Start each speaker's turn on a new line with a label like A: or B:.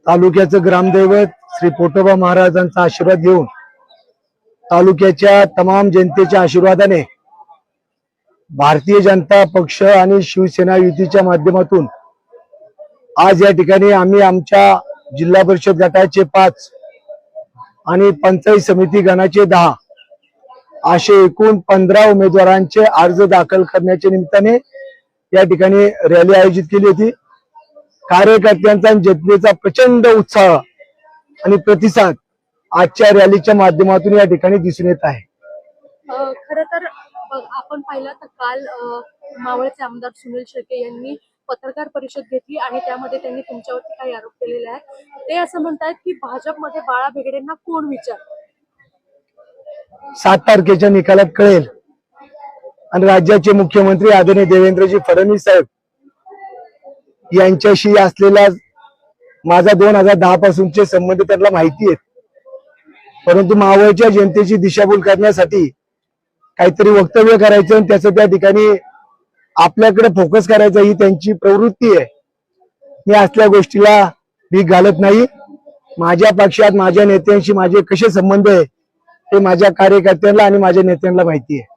A: तालुक्याचं ग्रामदैवत श्री पोटोबा महाराजांचा आशीर्वाद घेऊन तालुक्याच्या तमाम जनतेच्या आशीर्वादाने भारतीय जनता पक्ष आणि शिवसेना युतीच्या माध्यमातून आज या ठिकाणी आम्ही आमच्या जिल्हा परिषद गटाचे 5 आणि पंचायत समिती गणाचे 10 असे एकूण 15 उमेदवारांचे अर्ज दाखल करण्याच्या निमित्ताने या ठिकाणी रॅली आयोजित केली होती। कार्यकर्त्यांचा आणि जनतेचा प्रचंड उत्साह आणि प्रतिसाद आजच्या रॅलीच्या माध्यमातून या ठिकाणी दिसून येत आहे।
B: खरं तर आपण पाहिलं तर काल मावळचे आमदार सुनील शेळके यांनी पत्रकार परिषद घेतली आणि त्यामध्ये त्यांनी तुमच्यावरती काही आरोप केलेले आहेत। ते असं म्हणतात की भाजपमध्ये बाळा भेगडेंना कोण विचार
A: 7 तारखेच्या निकालात कळेल आणि राज्याचे मुख्यमंत्री आदरणीय देवेंद्रजी फडणवीस साहेब यांच्याशी असलेला माझा 2010 पासूनचे संबंध त्यांना माहिती आहेत, परंतु मावळच्या जनतेची दिशाभूल करण्यासाठी काहीतरी वक्तव्य करायचं आणि त्याचं त्या ठिकाणी आपल्याकडे फोकस करायचा ही त्यांची प्रवृत्ती आहे। मी असल्या गोष्टीला भीक घालत नाही। माझ्या पक्षात माझ्या नेत्यांशी माझे कसे संबंध आहे ते माझ्या कार्यकर्त्यांना आणि माझ्या नेत्यांना माहिती आहे।